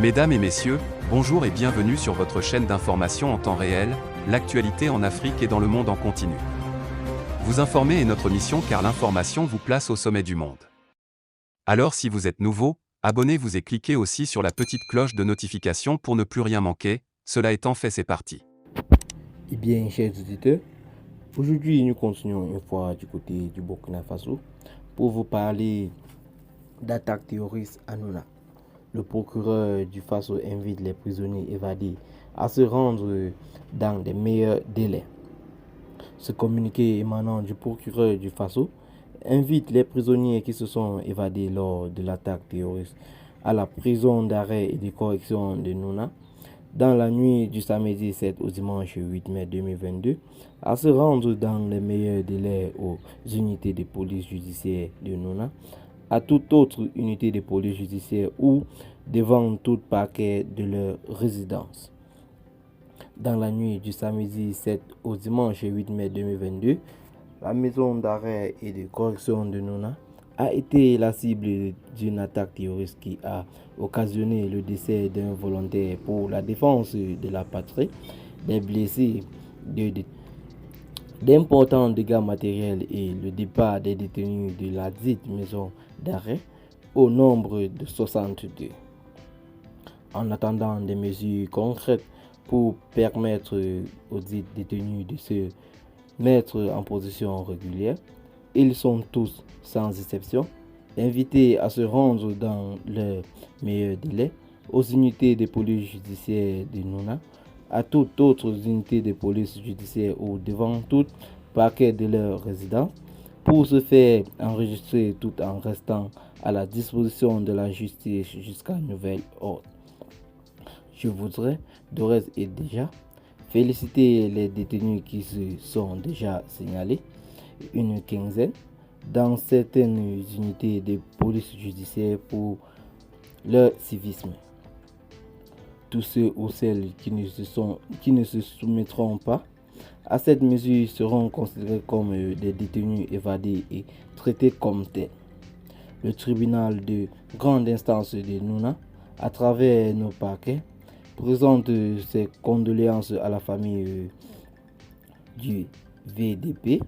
Mesdames et messieurs, bonjour et bienvenue sur votre chaîne d'information en temps réel, l'actualité en Afrique et dans le monde en continu. Vous informer est notre mission car l'information vous place au sommet du monde. Alors si vous êtes nouveau, abonnez-vous et cliquez aussi sur la petite cloche de notification pour ne plus rien manquer, cela étant fait c'est parti. Eh bien, chers auditeurs, aujourd'hui nous continuons une fois du côté du Burkina Faso pour vous parler d'attaques terroristes à Nouna. Le procureur du Faso invite les prisonniers évadés à se rendre dans les meilleurs délais. Ce communiqué émanant du procureur du Faso invite les prisonniers qui se sont évadés lors de l'attaque terroriste à la prison d'arrêt et de correction de Nouna dans la nuit du samedi 7 au dimanche 8 mai 2022 à se rendre dans les meilleurs délais aux unités de police judiciaire de Nouna, à toute autre unité de police judiciaire ou devant tout parquet de leur résidence. Dans la nuit du samedi 7 au dimanche 8 mai 2022, la maison d'arrêt et de correction de Nouna a été la cible d'une attaque terroriste qui a occasionné le décès d'un volontaire pour la défense de la patrie, des blessés, d'importants dégâts matériels et le départ des détenus de la dite maison d'arrêt au nombre de 62. En attendant des mesures concrètes pour permettre aux dits détenus de se mettre en position régulière, ils sont tous, sans exception, invités à se rendre dans leur meilleur délai aux unités de police judiciaire de Nouna, à toute autre unité de police judiciaire ou devant tout parquet de leur résidence pour se faire enregistrer tout en restant à la disposition de la justice jusqu'à nouvel ordre. Je voudrais d'ores et déjà féliciter les détenus qui se sont déjà signalés, une quinzaine, dans certaines unités de police judiciaire pour leur civisme. Tous ceux ou celles qui ne se soumettront pas à cette mesure seront considérés comme des détenus évadés et traités comme tels. Le tribunal de grande instance de Nouna, à travers nos parquets, présente ses condoléances à la famille du VDP,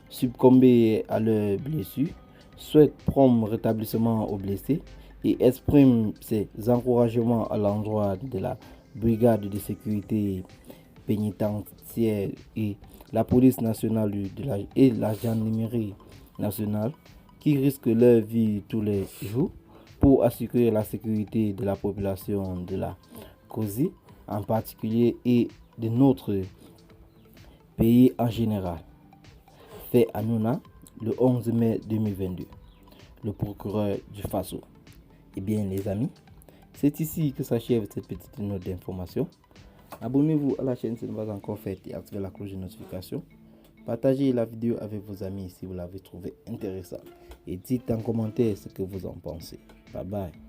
succombés à leurs blessures, souhaite prompt rétablissement aux blessés et exprime ses encouragements à l'endroit de la brigade de sécurité pénitentiaire et la police nationale et la gendarmerie nationale qui risquent leur vie tous les jours pour assurer la sécurité de la population de la COSI en particulier et de notre pays en général. Fait à Nouna le 11 mai 2022. Le procureur du Faso. Eh bien les amis, c'est ici que s'achève cette petite note d'information. Abonnez-vous à la chaîne si ce n'est pas encore fait et activez la cloche de notification. Partagez la vidéo avec vos amis si vous l'avez trouvé intéressante. Et dites en commentaire ce que vous en pensez. Bye bye.